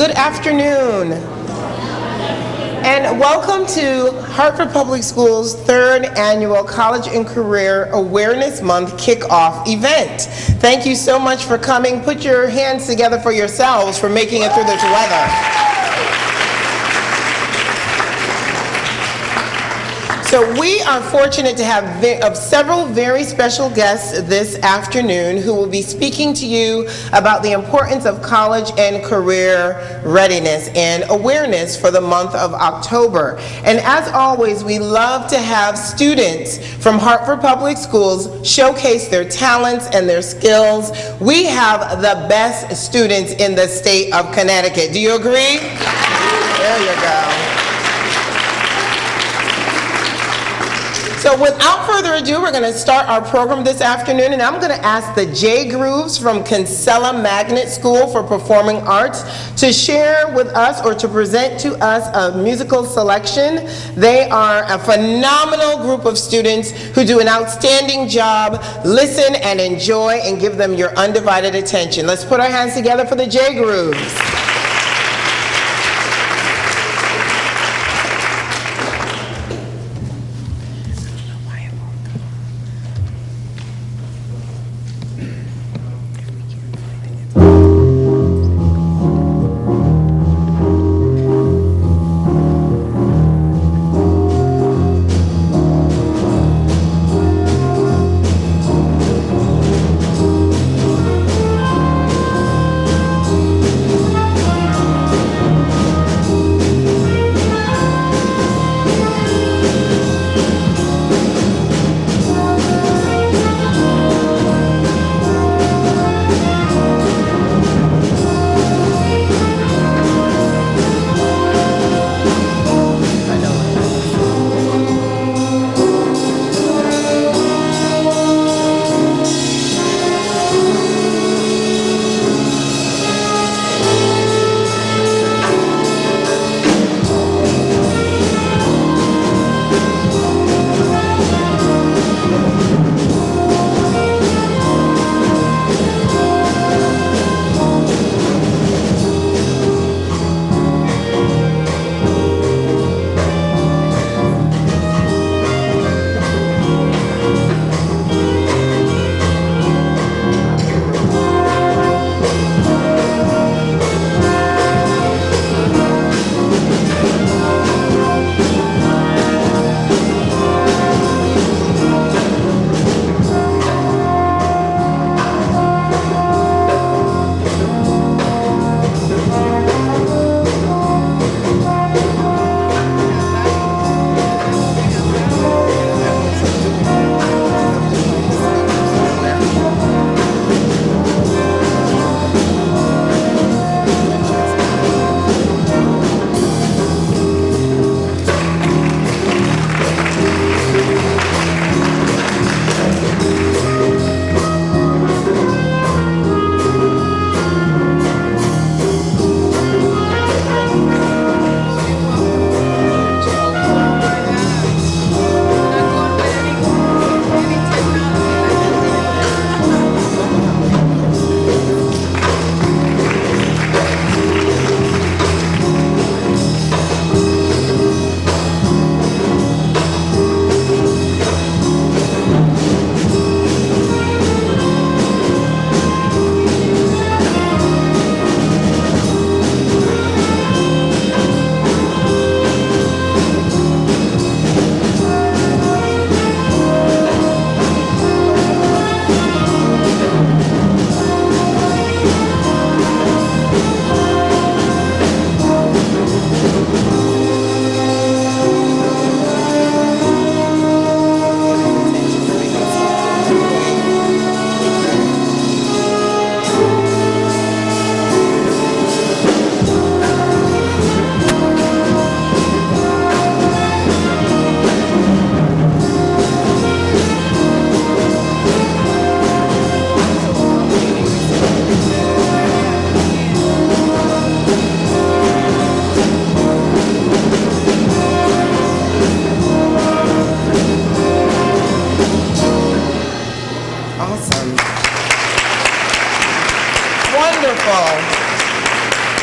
Good afternoon, and welcome to Hartford Public Schools' third annual College and Career Awareness Month kickoff event. Thank you so much for coming. Put your hands together for yourselves for making it through this weather. So we are fortunate to have several very special guests this afternoon who will be speaking to you about the importance of college and career readiness and awareness for the month of October. And as always, we love to have students from Hartford Public Schools showcase their talents and their skills. We have the best students in the state of Connecticut. Do you agree? There you go. So without further ado, we're going to start our program this afternoon, and I'm going to ask the J Grooves from Kinsella Magnet School for Performing Arts to share with us or to present to us a musical selection. They are a phenomenal group of students who do an outstanding job. Listen and enjoy and give them your undivided attention. Let's put our hands together for the J Grooves.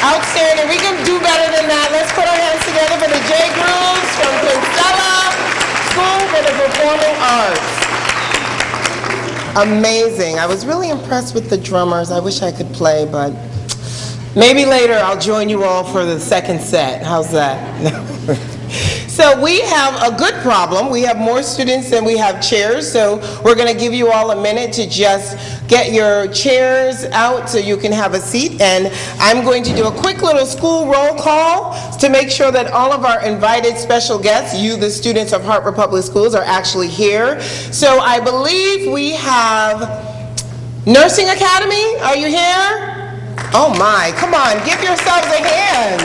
Outstanding. We can do better than that. Let's put our hands together for the J. Grooves from Kinsella School for the Performing Arts. Amazing. I was really impressed with the drummers. I wish I could play, but maybe later I'll join you all for the second set. How's that? So we have a good problem. We have more students than we have chairs, so we're going to give you all a minute to just get your chairs out so you can have a seat. And I'm going to do a quick little school roll call to make sure that all of our invited special guests, you the students of Hartford Public Schools, are actually here. So I believe we have Nursing Academy. Are you here? Oh my, come on, give yourselves a hand.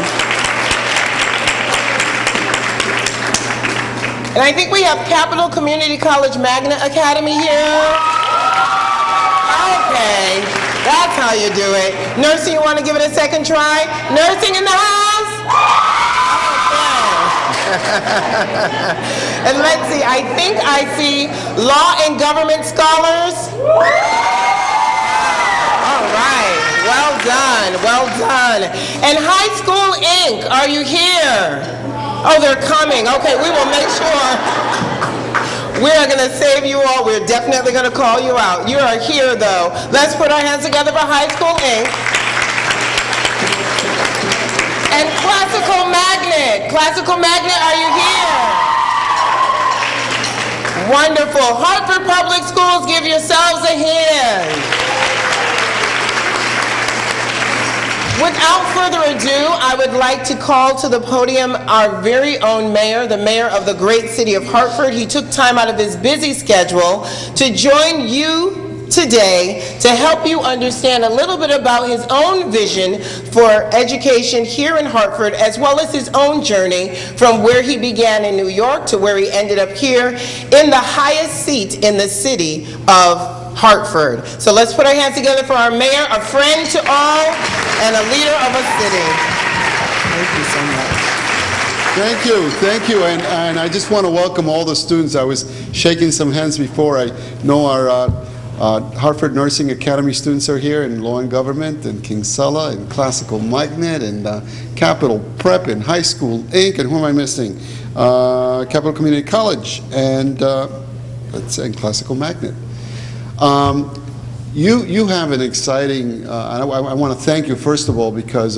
And I think we have Capital Community College Magnet Academy here. Okay, that's how you do it. Nursing, you want to give it a second try? Nursing in the house? Okay. And let's see, I think I see Law and Government Scholars. All right, well done, well done. And High School Inc., are you here? Oh, they're coming. Okay, we will make sure. We are going to save you all. We're definitely going to call you out. You are here, though. Let's put our hands together for High School Inc. And Classical Magnet. Classical Magnet, are you here? Wonderful. Hartford Public Schools, give yourselves a hand. Without further ado, I would like to call to the podium our very own mayor, the mayor of the great city of Hartford. He took time out of his busy schedule to join you today to help you understand a little bit about his own vision for education here in Hartford, as well as his own journey from where he began in New York to where he ended up here in the highest seat in the city of Hartford. So let's put our hands together for our mayor, a friend to all, and a leader of a city. Thank you so much. Thank you, and I just want to welcome all the students. I was shaking some hands before. I know our Hartford Nursing Academy students are here, and Law and Government, and Kinsella, and Classical Magnet, and Capital Prep, and High School Inc., and who am I missing? Capital Community College, and Classical Magnet. You have an exciting, I want to thank you first of all because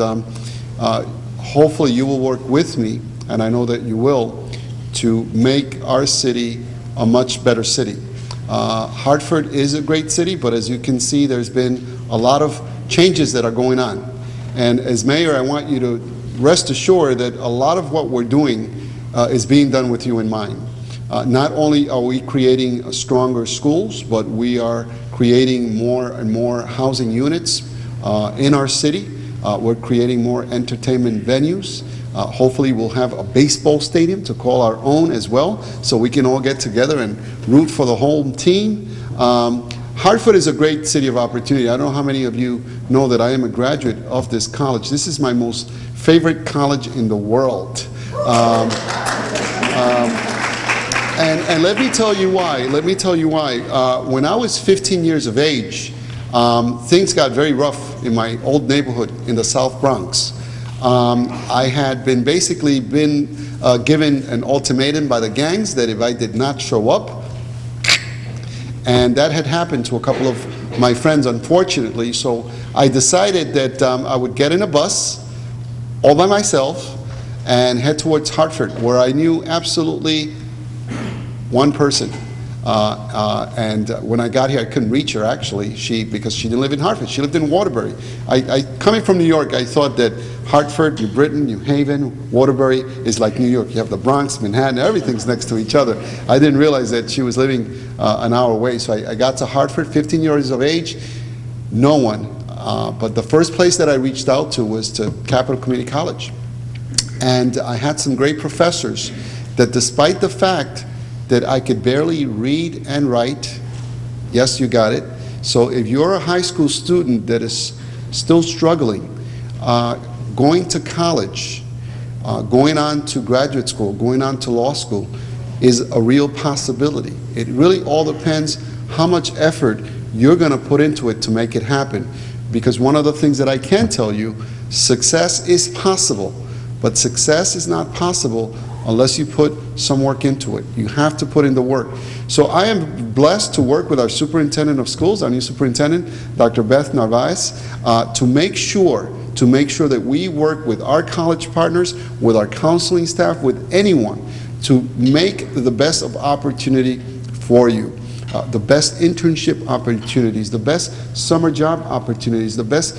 hopefully you will work with me, and I know that you will, to make our city a much better city. Hartford is a great city, but as you can see, there's been a lot of changes that are going on. And as mayor, I want you to rest assured that a lot of what we're doing is being done with you in mind. Not only are we creating stronger schools, but we are creating more and more housing units in our city. We're creating more entertainment venues. Hopefully we'll have a baseball stadium to call our own as well, so we can all get together and root for the home team. Hartford is a great city of opportunity. I don't know how many of you know that I am a graduate of this college. This is my most favorite college in the world. And let me tell you why. When I was 15 years of age, things got very rough in my old neighborhood in the South Bronx. I had basically been given an ultimatum by the gangs that if I did not show up, and that had happened to a couple of my friends, unfortunately, so I decided that I would get in a bus all by myself and head towards Hartford, where I knew absolutely one person. And when I got here, I couldn't reach her, actually, because she didn't live in Hartford. She lived in Waterbury. Coming from New York, I thought that Hartford, New Britain, New Haven, Waterbury is like New York. You have the Bronx, Manhattan, everything's next to each other. I didn't realize that she was living an hour away. So I got to Hartford, 15 years of age, no one. But the first place that I reached out to was to Capital Community College. And I had some great professors that, despite the fact that I could barely read and write, yes, you got it. So if you're a high school student that is still struggling, going to college, going on to graduate school, going on to law school is a real possibility. It really all depends how much effort you're going to put into it to make it happen. Because one of the things that I can tell you, success is possible, but success is not possible unless you put some work into it. You have to put in the work. So I am blessed to work with our superintendent of schools, our new superintendent, Dr. Beth Narvaez, to make sure that we work with our college partners, with our counseling staff, with anyone, to make the best of opportunity for you. The best internship opportunities, the best summer job opportunities, the best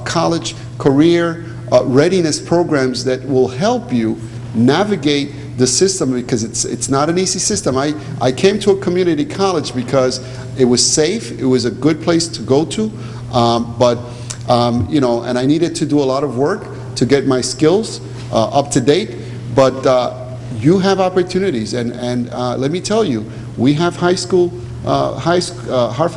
college career readiness programs that will help you navigate the system, because it's not an easy system. I came to a community college because it was safe, it was a good place to go to, you know, and I needed to do a lot of work to get my skills up to date, but you have opportunities, and let me tell you, we have Hartford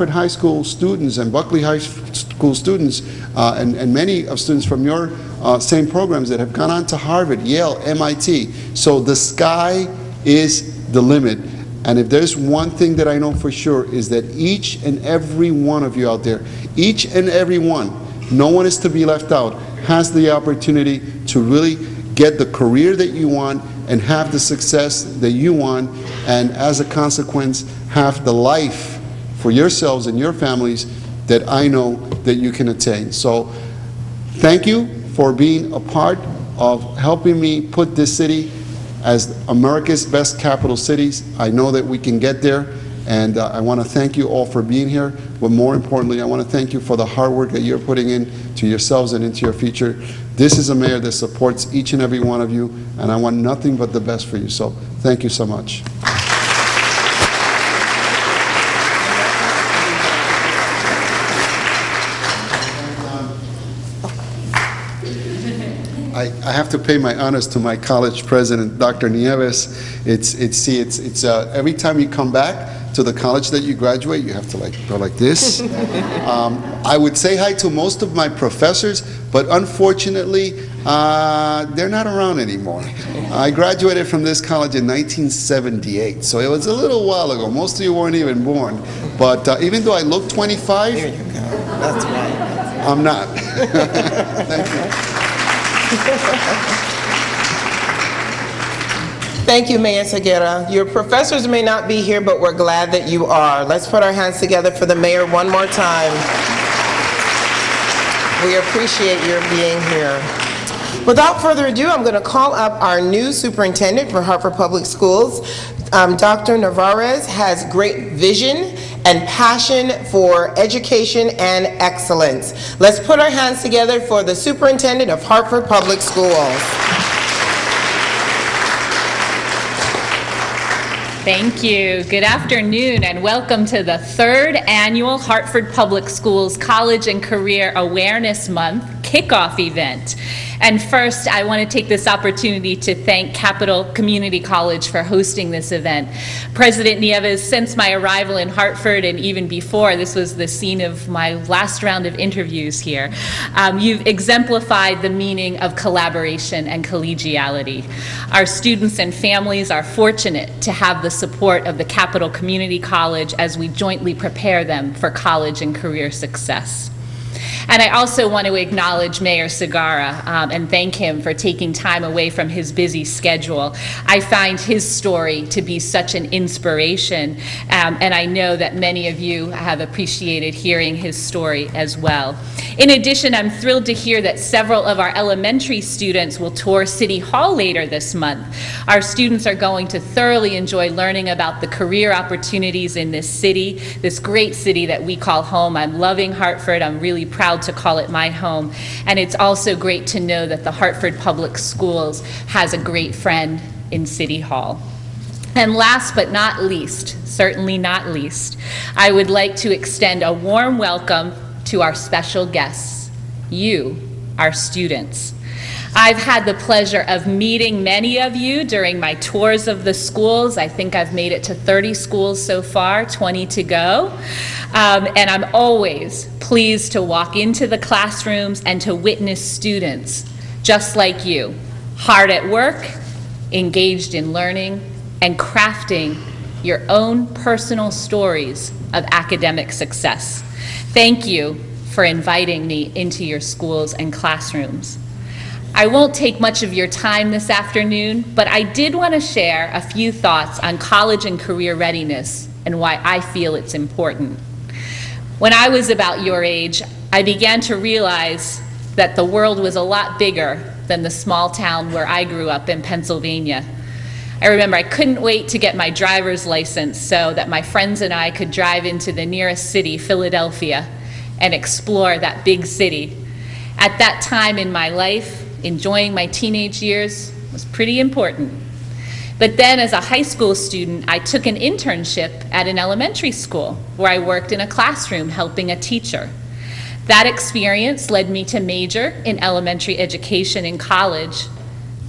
High School students and Buckley High School students and many of students from your same programs that have gone on to Harvard, Yale, MIT. So the sky is the limit. And if there's one thing that I know for sure is that each and every one of you out there, each and every one, no one is to be left out, has the opportunity to really get the career that you want and have the success that you want, and as a consequence, have the life for yourselves and your families that I know that you can attain. So thank you for being a part of helping me put this city as America's best capital cities. I know that we can get there, and I want to thank you all for being here, but more importantly, I want to thank you for the hard work that you're putting in to yourselves and into your future. This is a mayor that supports each and every one of you, and I want nothing but the best for you. So thank you so much. I have to pay my honors to my college president, Dr. Nieves. Every time you come back to the college that you graduate, you have to go like this. I would say hi to most of my professors, but unfortunately, they're not around anymore. I graduated from this college in 1978, so it was a little while ago. Most of you weren't even born. But even though I look 25, There you go. That's right. I'm not. Thank you. Thank you, Mayor Seguera. Your professors may not be here, but we're glad that you are. Let's put our hands together for the mayor one more time. We appreciate your being here. Without further ado, I'm going to call up our new superintendent for Hartford Public Schools. Dr. Narvaez has great vision and passion for education and excellence. Let's put our hands together for the superintendent of Hartford Public Schools. Thank you. Good afternoon and welcome to the 3rd annual Hartford Public Schools College and Career Awareness Month kickoff event. And first, I want to take this opportunity to thank Capital Community College for hosting this event. President Nieves, since my arrival in Hartford and even before, this was the scene of my last round of interviews here, you've exemplified the meaning of collaboration and collegiality. Our students and families are fortunate to have the support of the Capital Community College as we jointly prepare them for college and career success. And I also want to acknowledge Mayor Segarra and thank him for taking time away from his busy schedule. I find his story to be such an inspiration, and I know that many of you have appreciated hearing his story as well. In addition, I'm thrilled to hear that several of our elementary students will tour City Hall later this month. Our students are going to thoroughly enjoy learning about the career opportunities in this city, this great city that we call home. I'm loving Hartford. I'm really proud to call it my home. And it's also great to know that the Hartford Public Schools has a great friend in City Hall. And last but not least, certainly not least, I would like to extend a warm welcome to our special guests, you, our students. I've had the pleasure of meeting many of you during my tours of the schools. I think I've made it to 30 schools so far, 20 to go. And I'm always pleased to walk into the classrooms and to witness students just like you, hard at work, engaged in learning, and crafting your own personal stories of academic success. Thank you for inviting me into your schools and classrooms. I won't take much of your time this afternoon, but I did want to share a few thoughts on college and career readiness and why I feel it's important. When I was about your age, I began to realize that the world was a lot bigger than the small town where I grew up in Pennsylvania. I remember I couldn't wait to get my driver's license so that my friends and I could drive into the nearest city, Philadelphia, and explore that big city. At that time in my life, enjoying my teenage years was pretty important. But then as a high school student, I took an internship at an elementary school where I worked in a classroom helping a teacher. That experience led me to major in elementary education in college.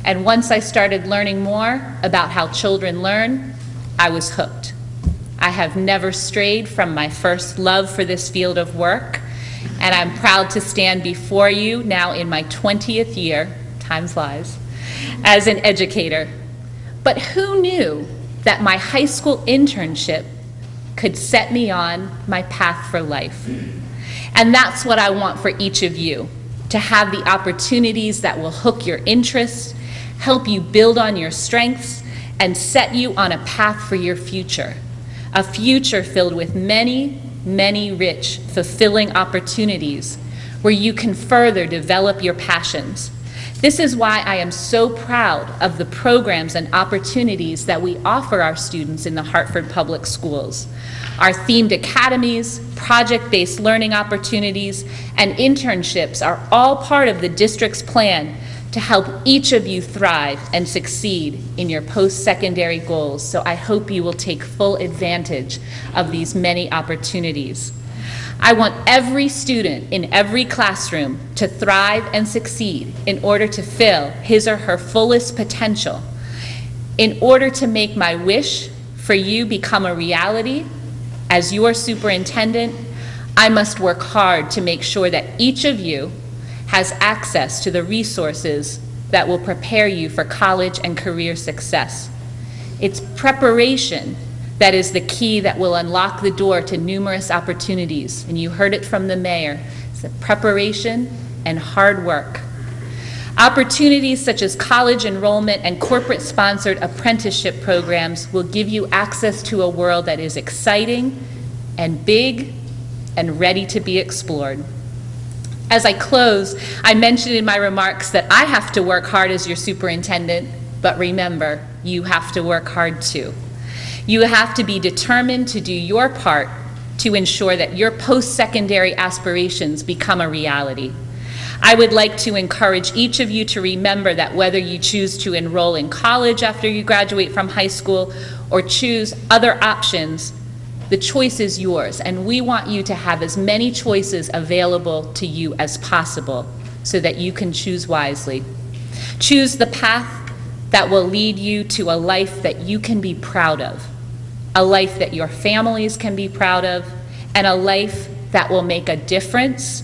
And once I started learning more about how children learn, I was hooked. I have never strayed from my first love for this field of work, and I'm proud to stand before you now in my 20th year, time flies, as an educator. But who knew that my high school internship could set me on my path for life? And that's what I want for each of you, to have the opportunities that will hook your interests, help you build on your strengths, and set you on a path for your future. A future filled with many, many rich, fulfilling opportunities where you can further develop your passions. This is why I am so proud of the programs and opportunities that we offer our students in the Hartford Public Schools. Our themed academies, project-based learning opportunities, and internships are all part of the district's plan to help each of you thrive and succeed in your post-secondary goals. So I hope you will take full advantage of these many opportunities. I want every student in every classroom to thrive and succeed in order to fill his or her fullest potential. In order to make my wish for you become a reality, as your superintendent, I must work hard to make sure that each of you has access to the resources that will prepare you for college and career success. It's preparation that is the key that will unlock the door to numerous opportunities. And you heard it from the mayor. It's preparation and hard work. Opportunities such as college enrollment and corporate-sponsored apprenticeship programs will give you access to a world that is exciting and big and ready to be explored. As I close, I mentioned in my remarks that I have to work hard as your superintendent, but remember, you have to work hard too. You have to be determined to do your part to ensure that your post-secondary aspirations become a reality. I would like to encourage each of you to remember that whether you choose to enroll in college after you graduate from high school or choose other options, the choice is yours, and we want you to have as many choices available to you as possible so that you can choose wisely. Choose the path that will lead you to a life that you can be proud of, a life that your families can be proud of, and a life that will make a difference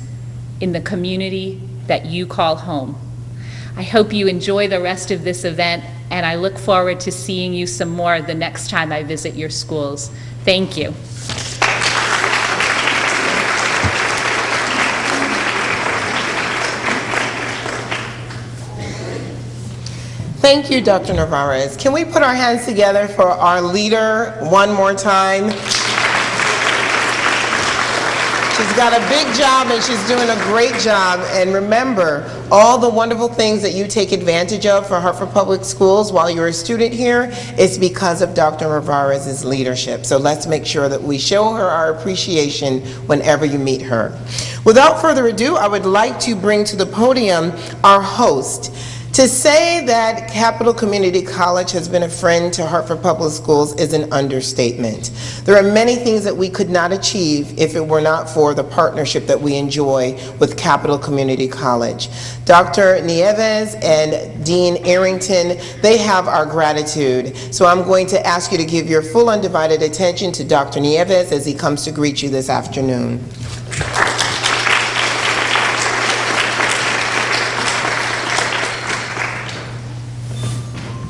in the community that you call home. I hope you enjoy the rest of this event, and I look forward to seeing you some more the next time I visit your schools. Thank you. Thank you, Dr. Narvaez. Can we put our hands together for our leader one more time? She's got a big job and she's doing a great job. And remember, all the wonderful things that you take advantage of for Hartford Public Schools while you're a student here is because of Dr. Narvaez's leadership. So let's make sure that we show her our appreciation whenever you meet her. Without further ado, I would like to bring to the podium our host. To say that Capital Community College has been a friend to Hartford Public Schools is an understatement. There are many things that we could not achieve if it were not for the partnership that we enjoy with Capital Community College. Dr. Nieves and Dean Arrington, they have our gratitude. So I'm going to ask you to give your full undivided attention to Dr. Nieves as he comes to greet you this afternoon.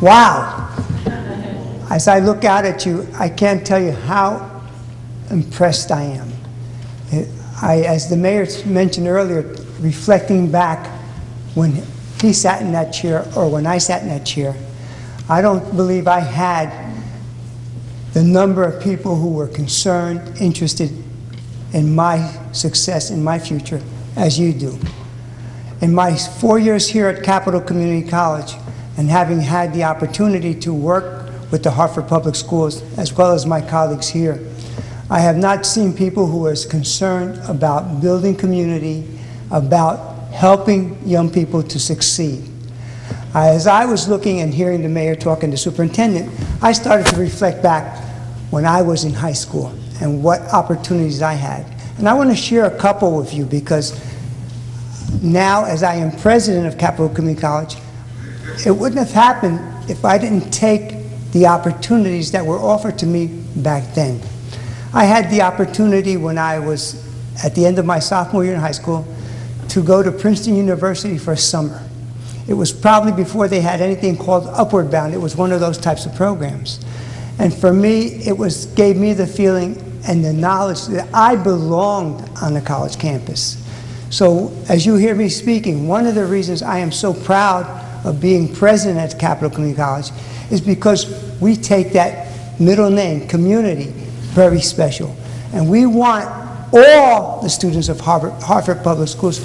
Wow. As I look out at you, I can't tell you how impressed I am. as the mayor mentioned earlier, reflecting back when he sat in that chair or when I sat in that chair, I don't believe I had the number of people who were concerned, interested in my success, in my future, as you do. In my 4 years here at Capital Community College, and having had the opportunity to work with the Hartford Public Schools, as well as my colleagues here, I have not seen people who are as concerned about building community, about helping young people to succeed. As I was looking and hearing the mayor talk and the superintendent, I started to reflect back when I was in high school and what opportunities I had. And I want to share a couple with you, because now, as I am president of Capital Community College, it wouldn't have happened if I didn't take the opportunities that were offered to me back then. I had the opportunity when I was at the end of my sophomore year in high school to go to Princeton University for a summer. It was probably before they had anything called Upward Bound. It was one of those types of programs. And for me, it gave me the feeling and the knowledge that I belonged on the college campus. So as you hear me speaking, one of the reasons I am so proud of being president at Capital Community College is because we take that middle name, community, very special. And we want all the students of Hartford Public Schools,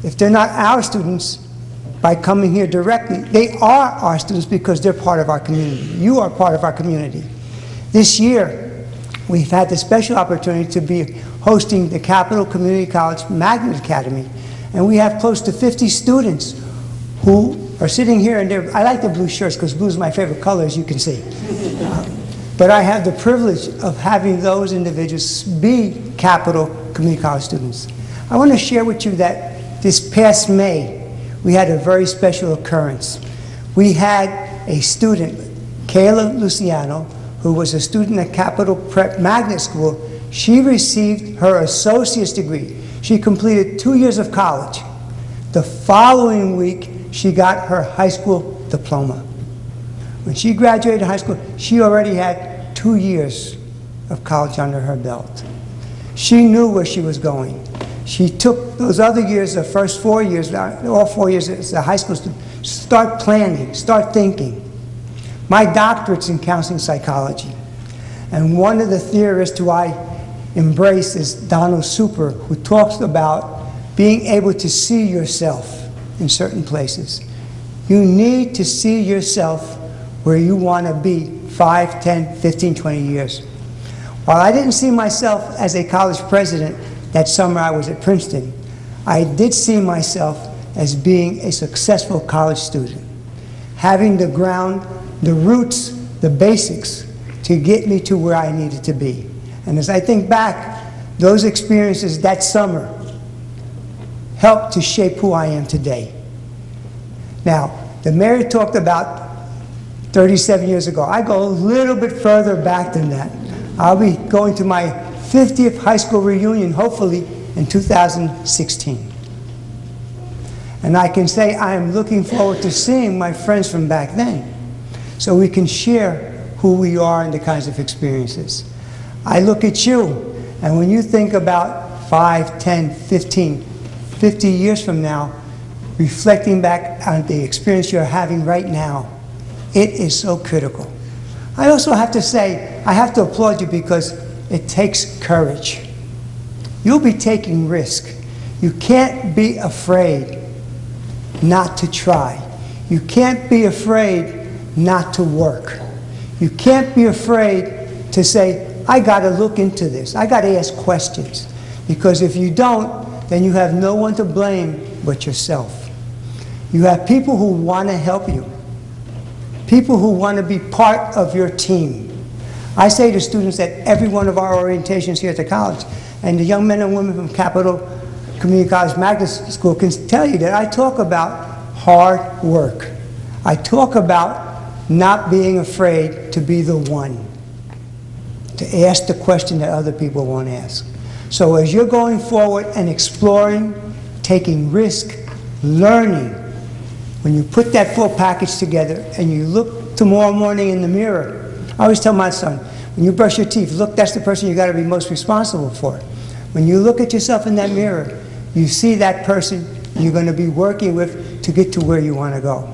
if they're not our students, by coming here directly, they are our students because they're part of our community. You are part of our community. This year, we've had the special opportunity to be hosting the Capital Community College Magnet Academy. And we have close to 50 students who are sitting here, and I like the blue shirts because blue is my favorite color, as you can see. But I have the privilege of having those individuals be Capital Community College students. I want to share with you that this past May, we had a very special occurrence. We had a student, Kayla Luciano, who was a student at Capital Prep Magnet School. She received her associate's degree. She completed 2 years of college. The following week, she got her high school diploma. When she graduated high school, she already had 2 years of college under her belt. She knew where she was going. She took those other years, the first 4 years, all 4 years as a high school student, start planning, start thinking. My doctorate's in counseling psychology. And one of the theorists who I embrace is Donald Super, who talks about being able to see yourself in certain places. You need to see yourself where you want to be 5, 10, 15, 20 years. While I didn't see myself as a college president that summer I was at Princeton, I did see myself as being a successful college student, having the ground, the roots, the basics to get me to where I needed to be. And as I think back, those experiences that summer helped to shape who I am today. Now, the mayor talked about 37 years ago. I go a little bit further back than that. I'll be going to my 50th high school reunion, hopefully in 2016. And I can say I am looking forward to seeing my friends from back then, so we can share who we are and the kinds of experiences. I look at you, and when you think about 5, 10, 15, 50 years from now, reflecting back on the experience you're having right now, it is so critical. I also have to say, I have to applaud you because it takes courage. You'll be taking risk. You can't be afraid not to try. You can't be afraid not to work. You can't be afraid to say, I got to look into this. I got to ask questions. Because if you don't, then you have no one to blame but yourself. You have people who want to help you. People who want to be part of your team. I say to students at every one of our orientations here at the college, and the young men and women from Capital Community College Magnet School can tell you that I talk about hard work. I talk about not being afraid to be the one, to ask the question that other people won't ask. So as you're going forward and exploring, taking risk, learning, when you put that full package together and you look tomorrow morning in the mirror, I always tell my son, when you brush your teeth, look, that's the person you got to be most responsible for. When you look at yourself in that mirror, you see that person you're going to be working with to get to where you want to go.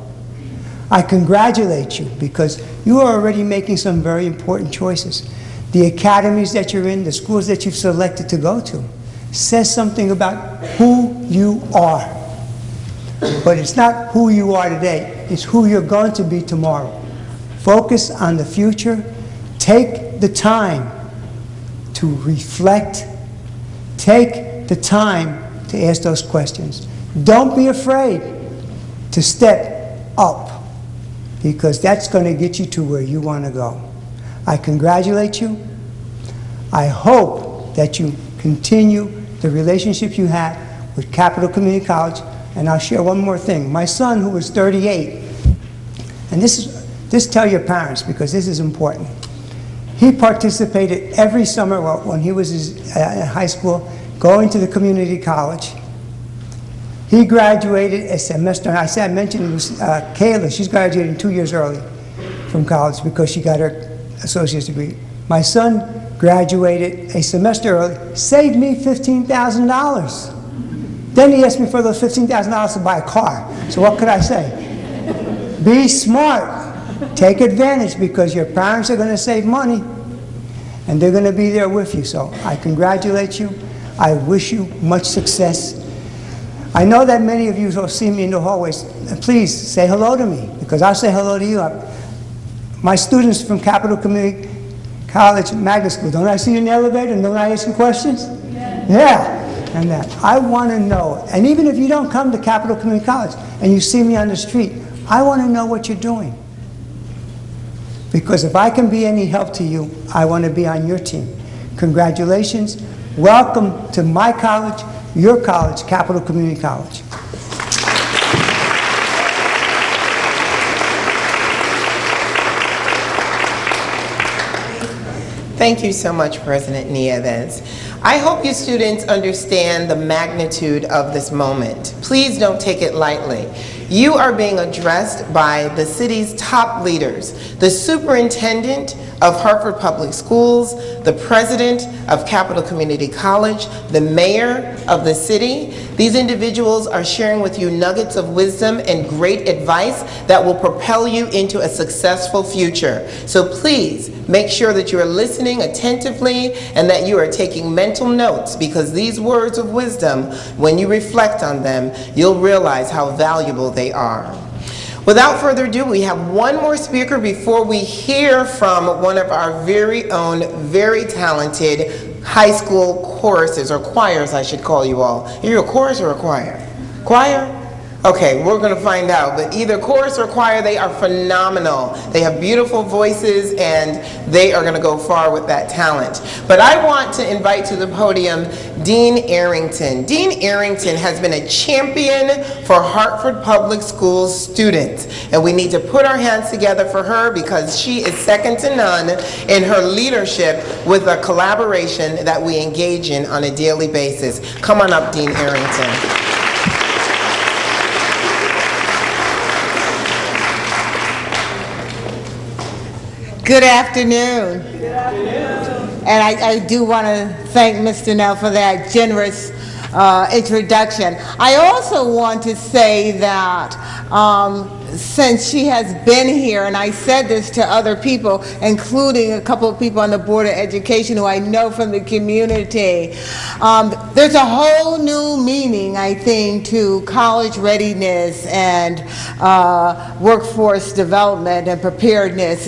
I congratulate you because you are already making some very important choices. The academies that you're in, the schools that you've selected to go to, says something about who you are. But it's not who you are today, it's who you're going to be tomorrow. Focus on the future. Take the time to reflect. Take the time to ask those questions. Don't be afraid to step up, because that's going to get you to where you want to go. I congratulate you. I hope that you continue the relationship you had with Capital Community College. And I'll share one more thing. My son, who was 38, and this tell your parents because this is important. He participated every summer when he was in high school, going to the community college. He graduated a semester, and I mentioned it was Kayla. She's graduating 2 years early from college because she got her associate's degree. My son graduated a semester early, saved me $15,000. Then he asked me for those $15,000 to buy a car. So what could I say? Be smart. Take advantage, because your parents are going to save money and they're going to be there with you. So I congratulate you. I wish you much success. I know that many of you will see me in the hallways. Please say hello to me, because I'll say hello to you. My students from Capital Community College Magnet School, don't I see you in the elevator and don't I ask you questions? Yeah. And that. I want to know, and even if you don't come to Capital Community College and you see me on the street, I want to know what you're doing. Because if I can be any help to you, I want to be on your team. Congratulations. Welcome to my college, your college, Capital Community College. Thank you so much, President Nieves. I hope you students understand the magnitude of this moment. Please don't take it lightly. You are being addressed by the city's top leaders, the superintendent of Hartford Public Schools, the president of Capital Community College, the mayor of the city. These individuals are sharing with you nuggets of wisdom and great advice that will propel you into a successful future. So please make sure that you are listening attentively and that you are taking mental notes, because these words of wisdom, when you reflect on them, you'll realize how valuable they are. Without further ado, we have one more speaker before we hear from one of our very own, very talented high school choruses, or choirs, I should call you all. Are you a chorus or a choir? Choir? Okay, we're going to find out. But either chorus or choir, they are phenomenal. They have beautiful voices, and they are going to go far with that talent. But I want to invite to the podium Dean Arrington. Dean Arrington has been a champion for Hartford Public Schools students. And we need to put our hands together for her, because she is second to none in her leadership with a collaboration that we engage in on a daily basis. Come on up, Dean Arrington. Good afternoon. Good afternoon. And I do want to thank Mr. Nell for that generous introduction. I also want to say that since she has been here, and I said this to other people, including a couple of people on the Board of Education who I know from the community, there's a whole new meaning, I think, to college readiness and workforce development and preparedness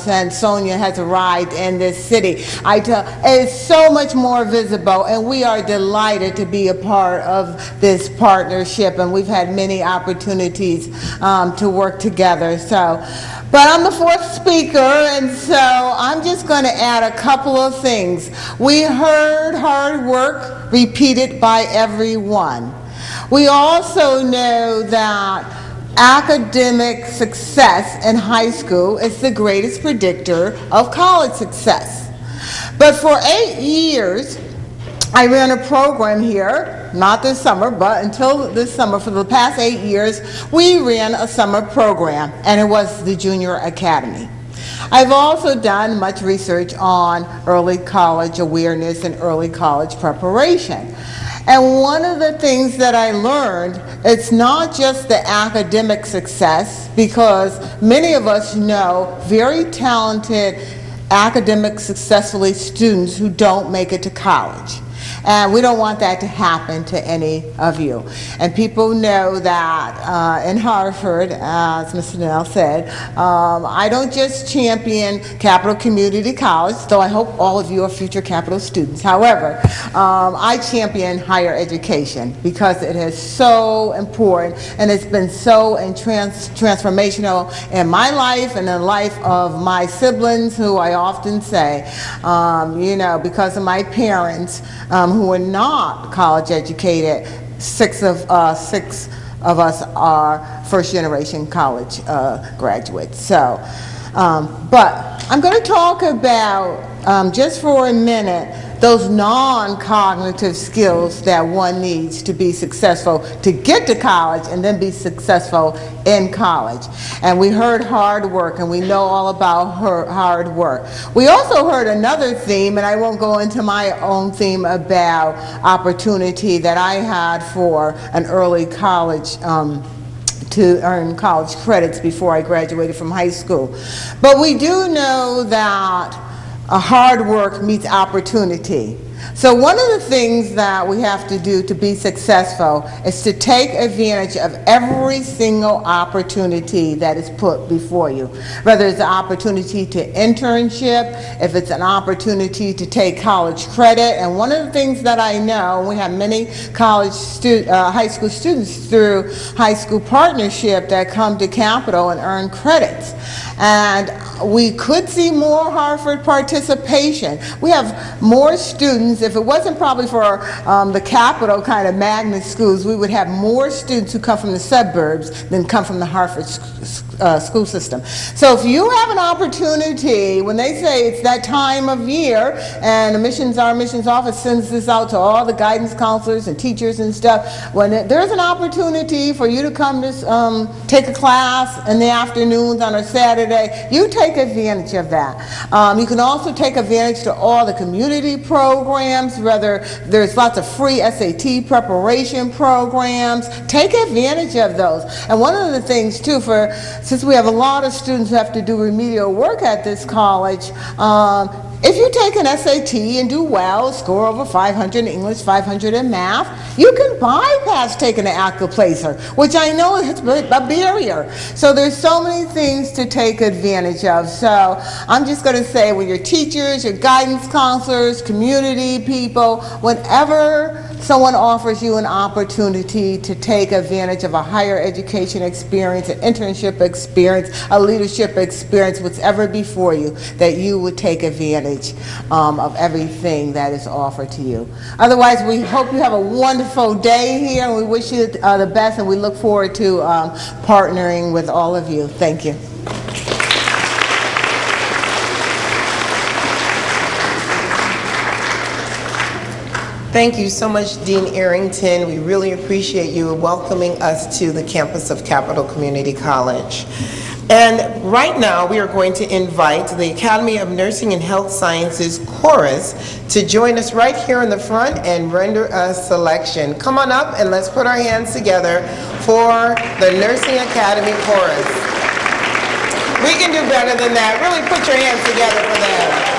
since Sonia has arrived in this city. It's so much more visible, and we are delighted to be a part of this partnership, and we've had many opportunities to work together. But I'm the fourth speaker, and so I'm just going to add a couple of things. We heard hard work repeated by everyone. We also know that academic success in high school is the greatest predictor of college success. But for 8 years, I ran a program here, not this summer, but until this summer, for the past 8 years, we ran a summer program, and it was the Junior Academy. I've also done much research on early college awareness and early college preparation. And one of the things that I learned, it's not just the academic success, because many of us know very talented academic successfully students who don't make it to college. And we don't want that to happen to any of you. And people know that in Hartford, as Mr. Nell said, I don't just champion Capital Community College, though I hope all of you are future Capital students. However, I champion higher education because it is so important and it's been so transformational in my life and the life of my siblings, who I often say, you know, because of my parents, who are not college educated, six of us are first generation college graduates. So, but I'm going to talk about, just for a minute, those non-cognitive skills that one needs to be successful, to get to college and then be successful in college. And we heard hard work, and we know all about hard work. We also heard another theme, and I won't go into my own theme about opportunity that I had for an early college to earn college credits before I graduated from high school. But we do know that hard work meets opportunity. So one of the things that we have to do to be successful is to take advantage of every single opportunity that is put before you. Whether it's an opportunity to internship, if it's an opportunity to take college credit. And one of the things that I know, we have many high school students through high school partnership that come to Capital and earn credits. And we could see more Hartford participation. We have more students. If it wasn't probably for the Capital kind of magnet schools, we would have more students who come from the suburbs than come from the Hartford school system. So if you have an opportunity, when they say it's that time of year, and our admissions office sends this out to all the guidance counselors and teachers and stuff, when there's an opportunity for you to come to take a class in the afternoons on a Saturday, you take advantage of that. You can also take advantage to all the community programs, whether there's lots of free SAT preparation programs. Take advantage of those. And one of the things too, since we have a lot of students who have to do remedial work at this college, if you take an SAT and do well, score over 500 in English, 500 in math, you can bypass taking an ACCA placer, which I know is a barrier. So there's so many things to take advantage of. So I'm just going to say, with your teachers, your guidance counselors, community people, whenever someone offers you an opportunity to take advantage of a higher education experience, an internship experience, a leadership experience, whatever before you, that you would take advantage of everything that is offered to you. Otherwise, we hope you have a wonderful day here, and we wish you the best, and we look forward to partnering with all of you. Thank you. Thank you so much, Dean Arrington. We really appreciate you welcoming us to the campus of Capital Community College. And right now, we are going to invite the Academy of Nursing and Health Sciences Chorus to join us right here in the front and render a selection. Come on up and let's put our hands together for the Nursing Academy Chorus. We can do better than that. Really put your hands together for them.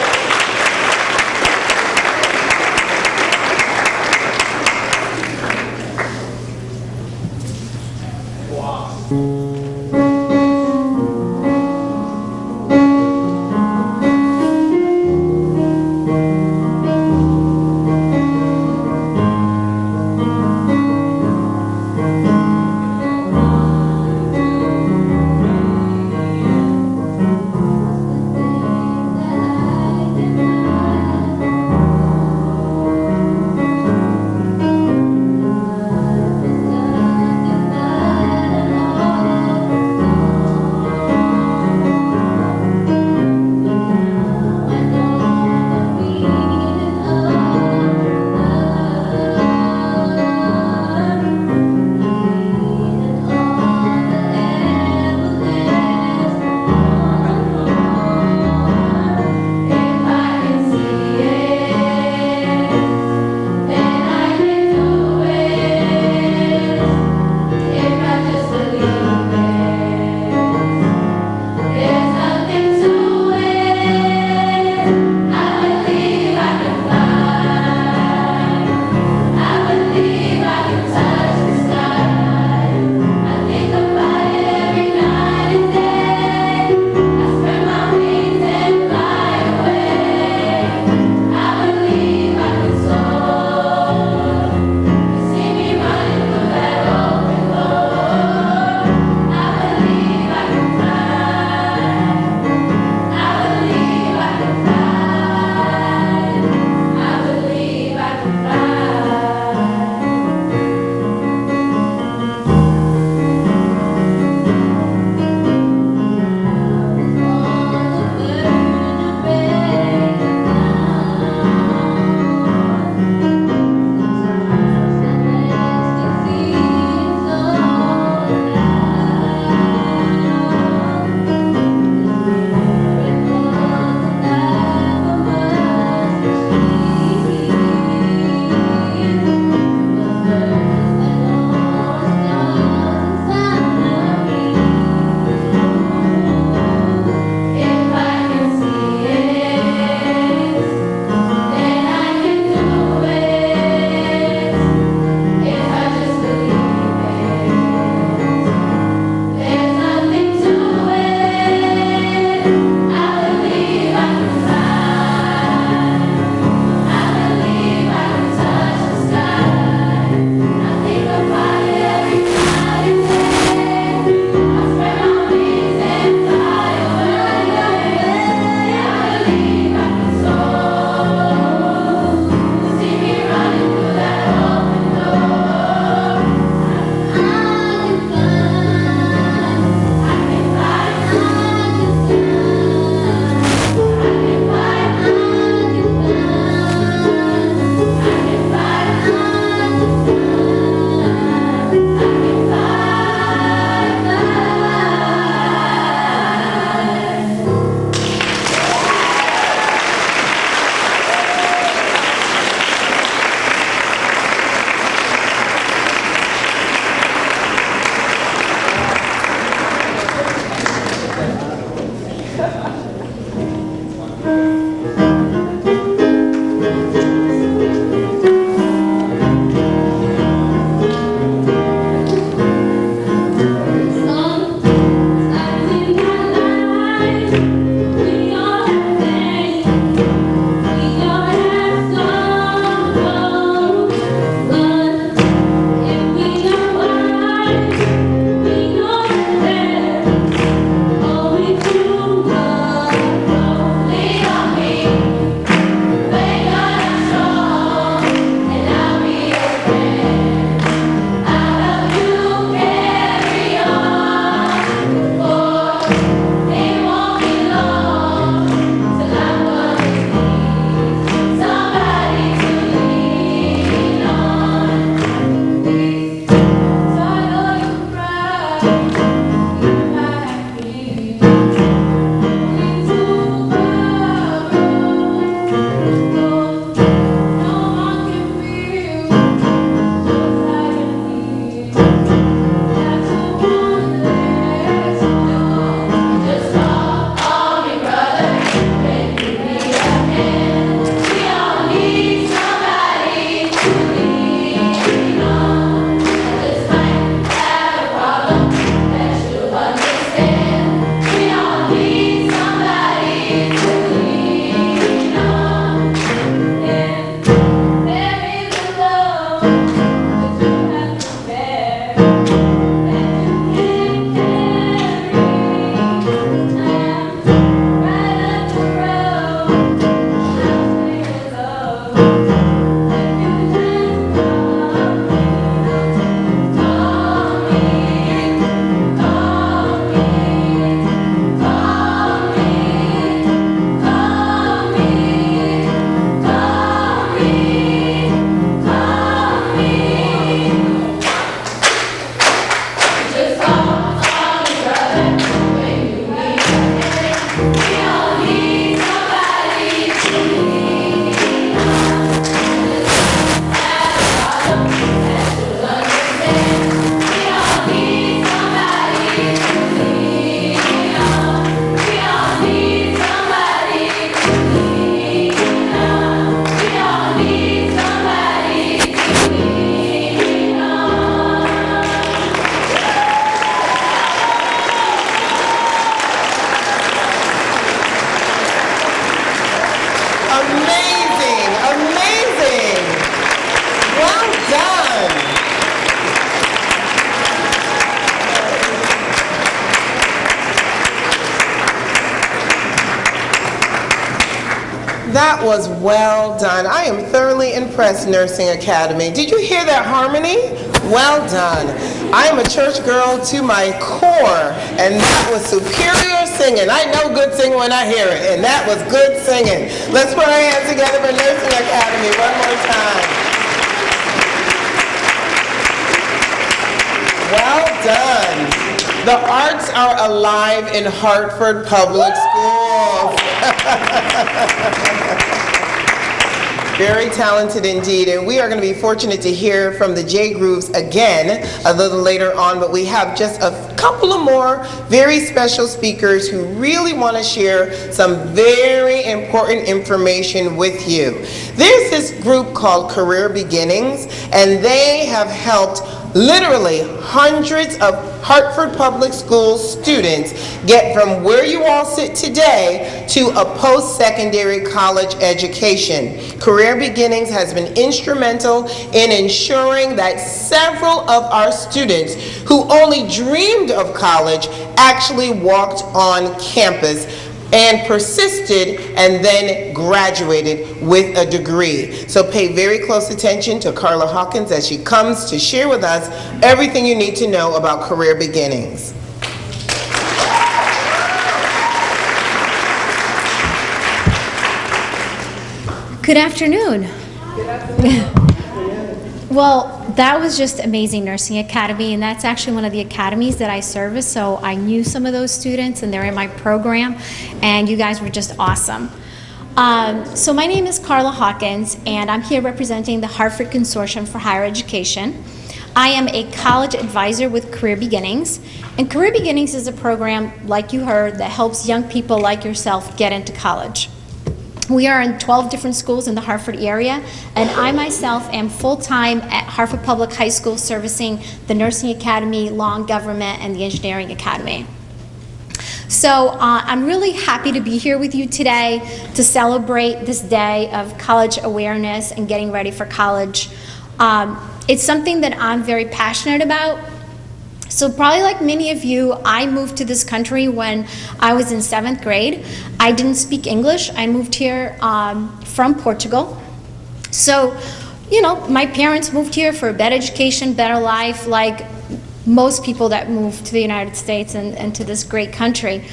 That was well done. I am thoroughly impressed, Nursing Academy. Did you hear that harmony? Well done. I am a church girl to my core, and that was superior singing. I know good singing when I hear it, and that was good singing. Let's put our hands together for Nursing Academy one more time. Well done. The arts are alive in Hartford Public Schools. Very talented indeed, and we are going to be fortunate to hear from the J Grooves again a little later on, but we have just a couple of more very special speakers who really want to share some very important information with you. There's this group called Career Beginnings, and they have helped literally hundreds of Hartford Public Schools students get from where you all sit today to a post-secondary college education. Career Beginnings has been instrumental in ensuring that several of our students who only dreamed of college actually walked on campus and persisted and then graduated with a degree. So pay very close attention to Carla Hawkins as she comes to share with us everything you need to know about Career Beginnings. Good afternoon. Good afternoon. Well, that was just amazing, Nursing Academy, and that's actually one of the academies that I service, so I knew some of those students and they're in my program, and you guys were just awesome. So my name is Carla Hawkins, and I'm here representing the Hartford Consortium for Higher Education. I am a college advisor with Career Beginnings, and Career Beginnings is a program, like you heard, that helps young people like yourself get into college. We are in 12 different schools in the Hartford area, and I myself am full-time at Hartford Public High School servicing the Nursing Academy, Law and Government, and the Engineering Academy. So I'm really happy to be here with you today to celebrate this day of college awareness and getting ready for college. It's something that I'm very passionate about. So probably like many of you, I moved to this country when I was in 7th grade. I didn't speak English. I moved here from Portugal. So, you know, my parents moved here for a better education, better life, like most people that move to the United States and to this great country.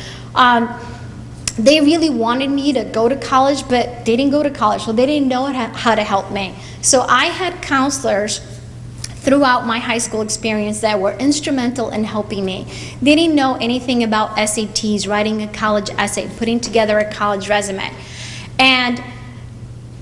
They really wanted me to go to college, but they didn't go to college, so they didn't know how to help me. So I had counselors throughout my high school experience that were instrumental in helping me. They didn't know anything about SATs, writing a college essay, putting together a college resume. And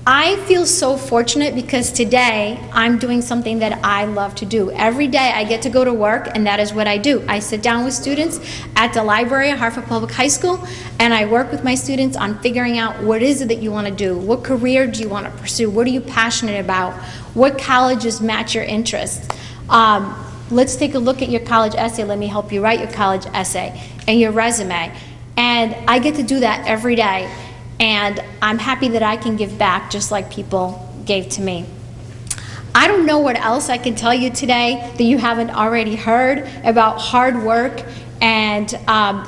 I feel so fortunate because today I'm doing something that I love to do. Every day I get to go to work, and that is what I do. I sit down with students at the library at Hartford Public High School, and I work with my students on figuring out what is it that you want to do, what career do you want to pursue, what are you passionate about, what colleges match your interests. Let's take a look at your college essay. Let me help you write your college essay and your resume. And I get to do that every day. And I'm happy that I can give back just like people gave to me. I don't know what else I can tell you today that you haven't already heard about hard work and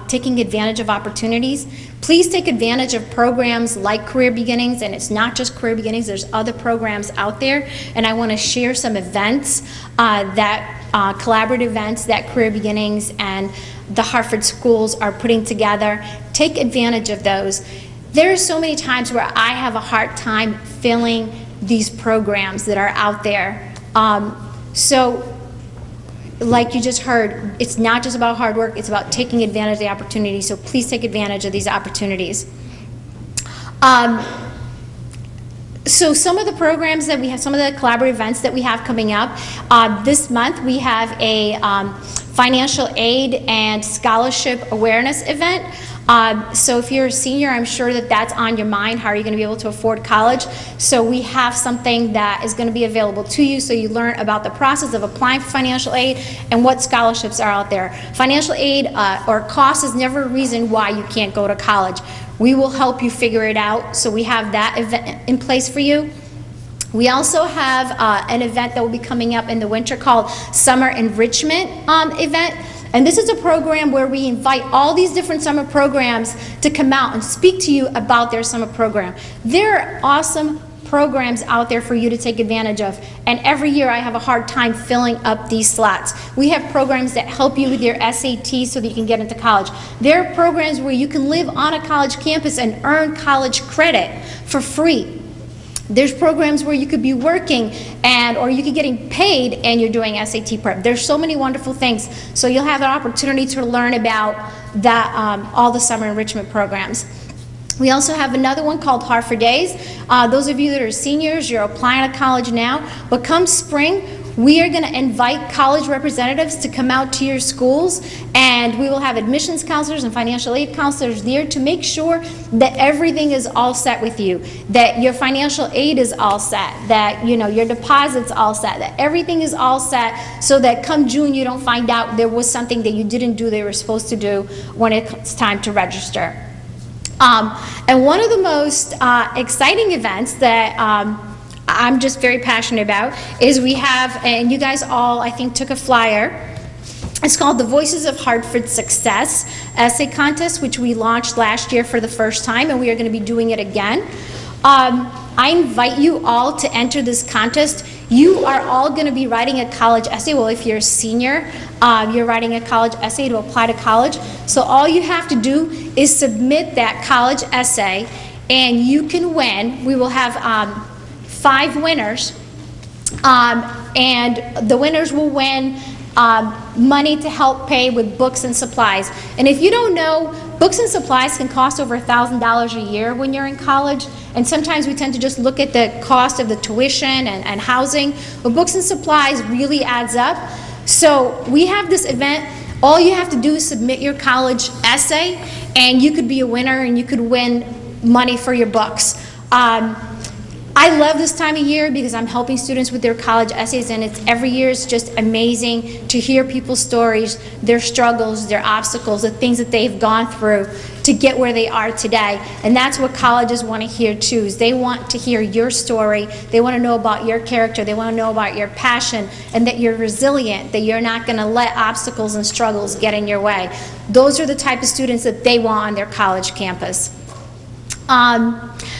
taking advantage of opportunities. Please take advantage of programs like Career Beginnings, and it's not just Career Beginnings, there's other programs out there, and I want to share some events, collaborative events that Career Beginnings and the Hartford schools are putting together. Take advantage of those. There are so many times where I have a hard time filling these programs that are out there. So, like you just heard, it's not just about hard work, it's about taking advantage of the opportunity, so please take advantage of these opportunities. So some of the programs that we have, some of the collaborative events that we have coming up, this month we have a financial aid and scholarship awareness event. So if you're a senior, I'm sure that that's on your mind. How are you going to be able to afford college? So we have something that is going to be available to you, so you learn about the process of applying for financial aid and what scholarships are out there. Financial aid or cost is never a reason why you can't go to college. We will help you figure it out, so we have that event in place for you. We also have an event that will be coming up in the winter called Summer Enrichment event. And this is a program where we invite all these different summer programs to come out and speak to you about their summer program. There are awesome programs out there for you to take advantage of, and every year I have a hard time filling up these slots. We have programs that help you with your SAT so that you can get into college. There are programs where you can live on a college campus and earn college credit for free. There's programs where you could be working or you could getting paid and you're doing SAT prep. There's so many wonderful things. So you'll have an opportunity to learn about that, all the summer enrichment programs. We also have another one called Hartford Days. Those of you that are seniors, you're applying to college now, but come spring, we are going to invite college representatives to come out to your schools, and we will have admissions counselors and financial aid counselors there to make sure that everything is all set with you, that your financial aid is all set, that your deposit's all set, that everything is all set, so that come June you don't find out there was something that you didn't do that you were supposed to do when it's time to register. And one of the most exciting events that I'm just very passionate about is we have, and you guys all I think took a flyer, it's called the Voices of Hartford Success Essay Contest, which we launched last year for the first time, and we are going to be doing it again. I invite you all to enter this contest. You are all going to be writing a college essay. Well, if you're a senior, you're writing a college essay to apply to college. So all you have to do is submit that college essay, and you can win. We will have 5 winners, and the winners will win money to help pay with books and supplies. And if you don't know, books and supplies can cost over $1,000 a year when you're in college, and sometimes we tend to just look at the cost of the tuition and housing, but books and supplies really adds up. So we have this event. All you have to do is submit your college essay, and you could be a winner, and you could win money for your books. I love this time of year because I'm helping students with their college essays, and every year it's just amazing to hear people's stories, their struggles, their obstacles, the things that they've gone through to get where they are today. And that's what colleges want to hear too, is they want to hear your story, they want to know about your character, they want to know about your passion, and that you're resilient, that you're not going to let obstacles and struggles get in your way. Those are the type of students that they want on their college campus.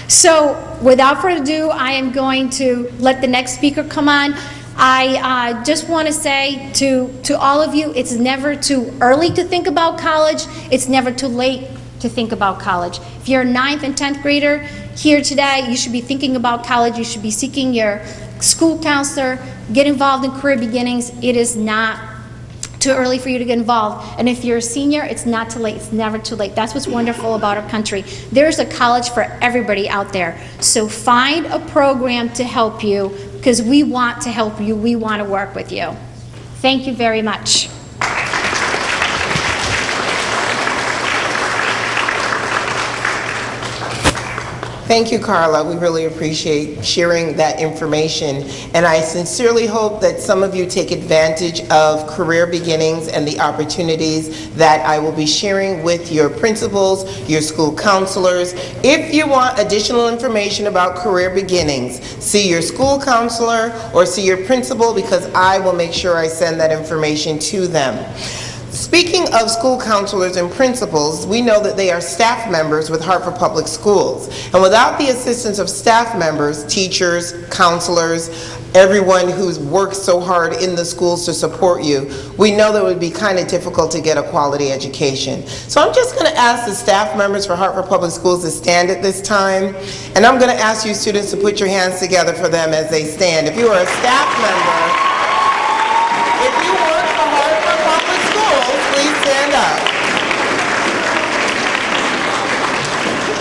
So without further ado, I am going to let the next speaker come on. I just want to say to all of you, it's never too early to think about college. It's never too late to think about college. If you're a 9th and 10th grader here today, you should be thinking about college. You should be seeking your school counselor. Get involved in Career Beginnings. It is not too early for you to get involved. And if you're a senior, it's not too late. It's never too late. That's what's wonderful about our country. There's a college for everybody out there. So find a program to help you, because we want to help you. We want to work with you. Thank you very much. Thank you, Carla. We really appreciate sharing that information. And I sincerely hope that some of you take advantage of Career Beginnings and the opportunities that I will be sharing with your principals, your school counselors. If you want additional information about Career Beginnings, see your school counselor or see your principal, because I will make sure I send that information to them. Speaking of school counselors and principals, we know that they are staff members with Hartford Public Schools. And without the assistance of staff members, teachers, counselors, everyone who's worked so hard in the schools to support you, we know that it would be kind of difficult to get a quality education. So I'm just going to ask the staff members for Hartford Public Schools to stand at this time. And I'm going to ask you students to put your hands together for them as they stand. If you are a staff member, if you work for Hartford Public Schools, please stand up.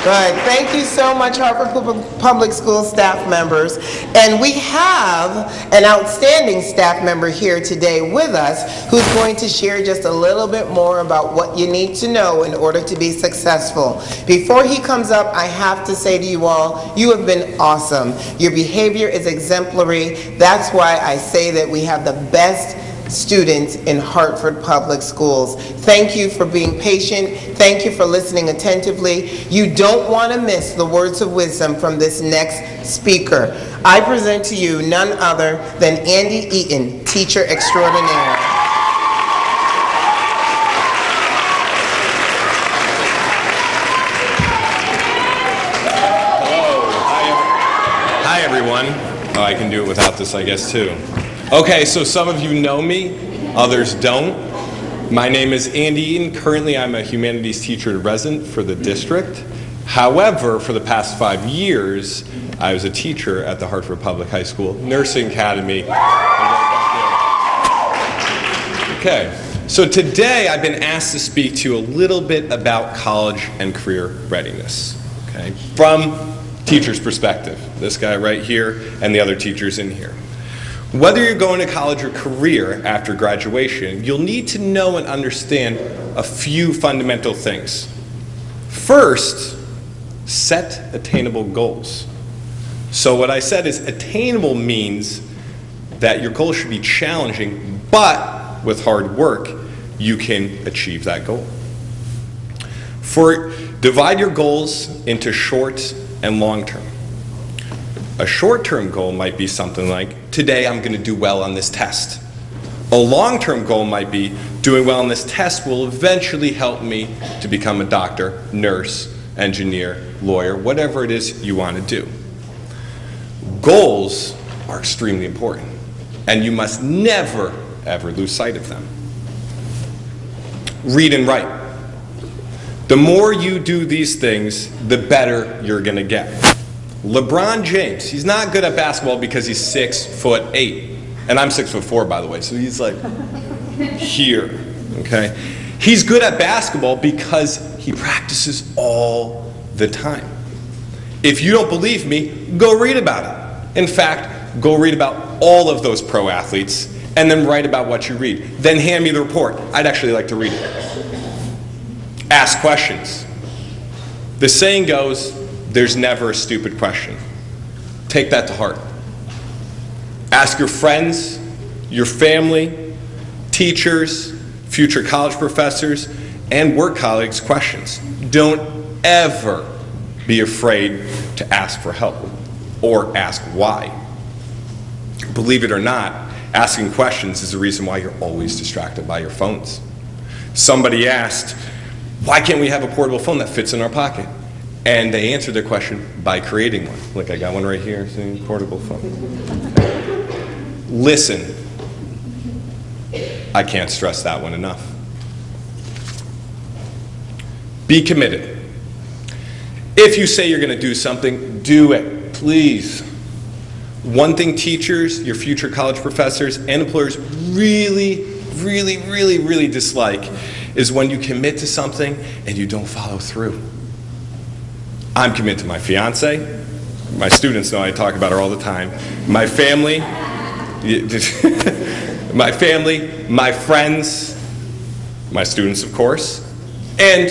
Good. Thank you so much, Hartford Public Schools staff members. And we have an outstanding staff member here today with us who's going to share just a little bit more about what you need to know in order to be successful. Before he comes up, I have to say to you all, you have been awesome. Your behavior is exemplary. That's why I say that we have the best students in Hartford Public Schools. Thank you for being patient. Thank you for listening attentively. You don't want to miss the words of wisdom from this next speaker. I present to you none other than Andy Eaton, teacher extraordinaire. everyone. Oh, I can do it without this, I guess, too. Okay, so some of you know me, others don't. My name is Andy Eaton. Currently, I'm a humanities teacher in resident for the district. However, for the past 5 years, I was a teacher at the Hartford Public High School Nursing Academy. Okay, so today I've been asked to speak to you a little bit about college and career readiness, okay, from teacher's perspective. This guy right here and the other teachers in here. Whether you're going to college or career after graduation, you'll need to know and understand a few fundamental things. First, set attainable goals. So what I said is attainable means that your goal should be challenging, but with hard work, you can achieve that goal. Divide your goals into short and long term. A short-term goal might be something like, today I'm going to do well on this test. A long-term goal might be, doing well on this test will eventually help me to become a doctor, nurse, engineer, lawyer, whatever it is you want to do. Goals are extremely important, and you must never, ever lose sight of them. Read and write. The more you do these things, the better you're going to get. LeBron James, he's not good at basketball because he's 6'8", and I'm 6'4", by the way, so he's like here, okay? He's good at basketball because he practices all the time. If you don't believe me, go read about it. In fact, go read about all of those pro athletes and then write about what you read. Then hand me the report. I'd actually like to read it. Ask questions. The saying goes, there's never a stupid question. Take that to heart. Ask your friends, your family, teachers, future college professors, and work colleagues questions. Don't ever be afraid to ask for help or ask why. Believe it or not, asking questions is the reason why you're always distracted by your phones. Somebody asked, why can't we have a portable phone that fits in our pocket? And they answered their question by creating one. Look, I got one right here, see, portable phone. Okay. Listen. I can't stress that one enough. Be committed. If you say you're going to do something, do it, please. One thing teachers, your future college professors, and employers really dislike is when you commit to something and you don't follow through. I'm committed to my fiance. My students know I talk about her all the time. My family, my friends, my students, of course, and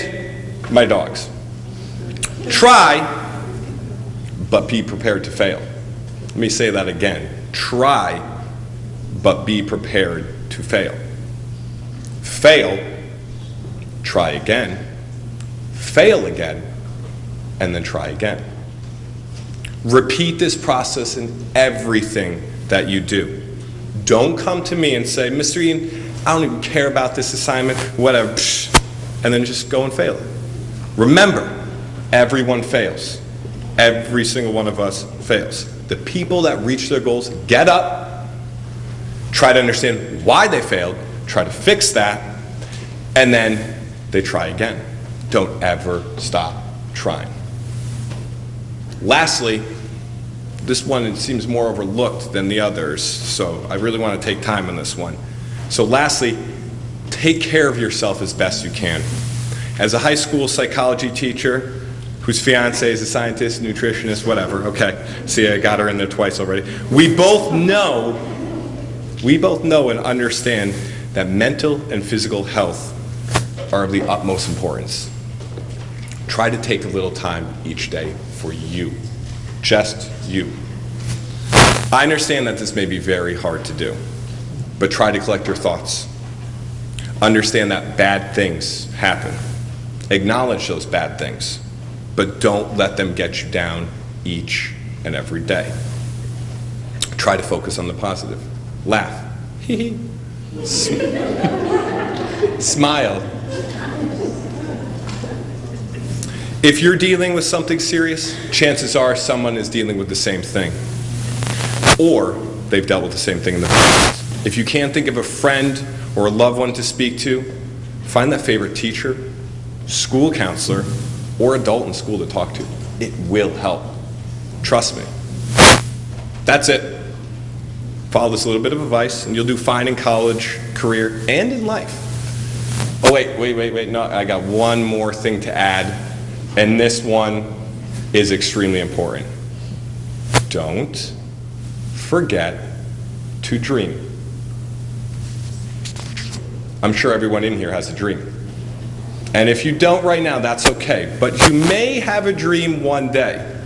my dogs. Try, but be prepared to fail. Let me say that again. Try, but be prepared to fail. Fail, try again, fail again, and then try again. Repeat this process in everything that you do. Don't come to me and say, Mr. Eaton, I don't even care about this assignment, whatever, and then just go and fail it. Remember, everyone fails. Every single one of us fails. The people that reach their goals get up, try to understand why they failed, try to fix that, and then they try again. Don't ever stop trying. Lastly, this one seems more overlooked than the others, so I really want to take time on this one. So lastly, take care of yourself as best you can. As a high school psychology teacher, whose fiance is a scientist, nutritionist, whatever, okay, see, I got her in there twice already. We both know and understand that mental and physical health are of the utmost importance. Try to take a little time each day for you, just you. I understand that this may be very hard to do, but try to collect your thoughts. Understand that bad things happen. Acknowledge those bad things, but don't let them get you down each and every day. Try to focus on the positive. Laugh. Smile. If you're dealing with something serious, chances are someone is dealing with the same thing. or they've dealt with the same thing in the past. If you can't think of a friend or a loved one to speak to, find that favorite teacher, school counselor, or adult in school to talk to. It will help. Trust me. That's it. Follow this little bit of advice, and you'll do fine in college, career, and in life. Oh, wait. No, I got one more thing to add, and this one is extremely important. Don't forget to dream. I'm sure everyone in here has a dream. And if you don't right now, that's okay. But you may have a dream one day.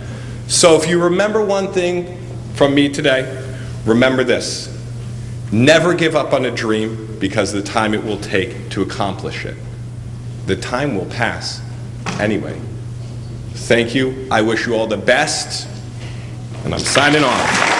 So if you remember one thing from me today, remember this. Never give up on a dream because of the time it will take to accomplish it. The time will pass anyway. Thank you. I wish you all the best. And I'm signing off.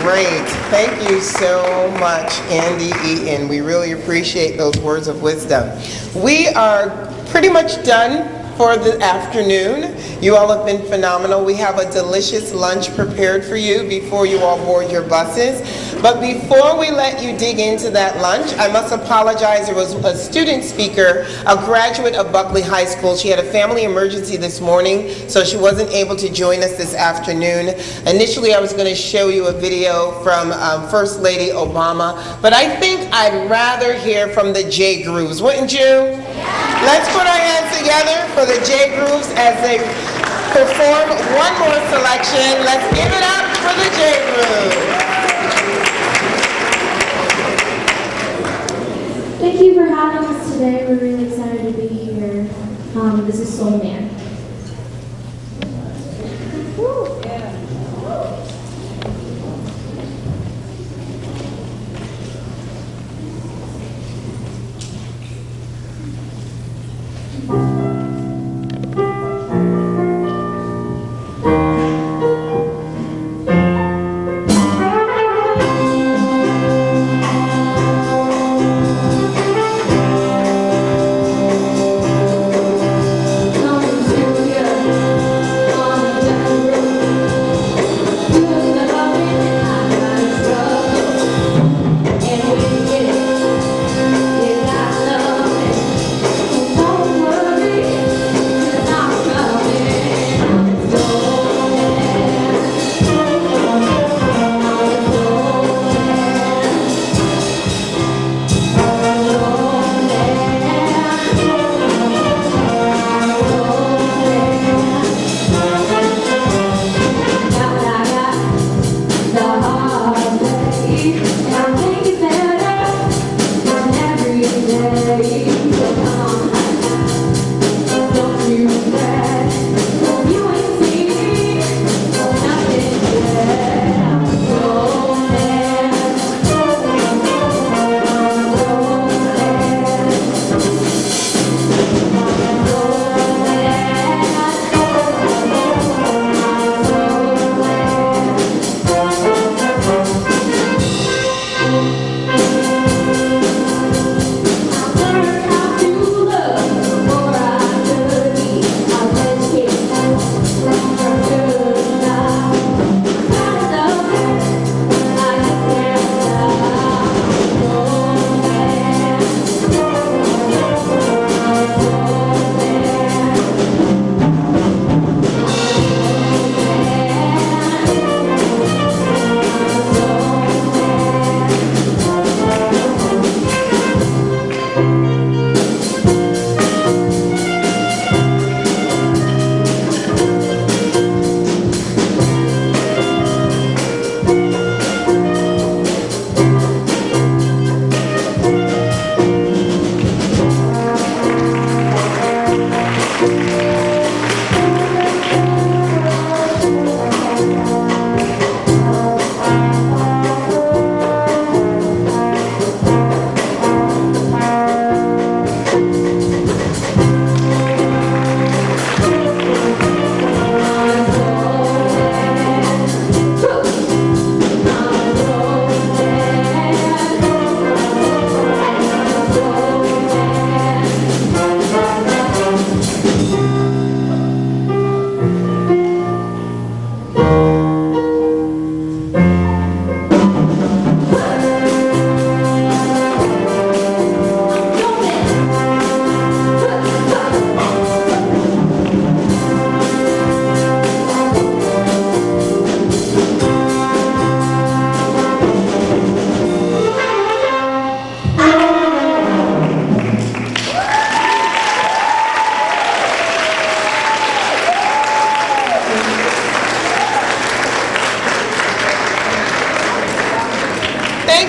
Great. Thank you so much, Andy Eaton. We really appreciate those words of wisdom. We are pretty much done for the afternoon. You all have been phenomenal. We have a delicious lunch prepared for you before you all board your buses. But before we let you dig into that lunch, I must apologize. There was a student speaker, a graduate of Buckley High School. She had a family emergency this morning, so she wasn't able to join us this afternoon. Initially, I was going to show you a video from First Lady Obama, but I think I'd rather hear from the J Grooves, wouldn't you? Let's put our hands together for the J Grooves as they perform one more selection. Let's give it up for the J Grooves. Thank you for having us today. We're really excited to be here. This is Soul Man.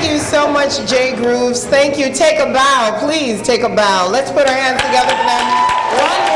Thank you so much, Jay Grooves. Thank you. Take a bow. Please take a bow. Let's put our hands together for them. One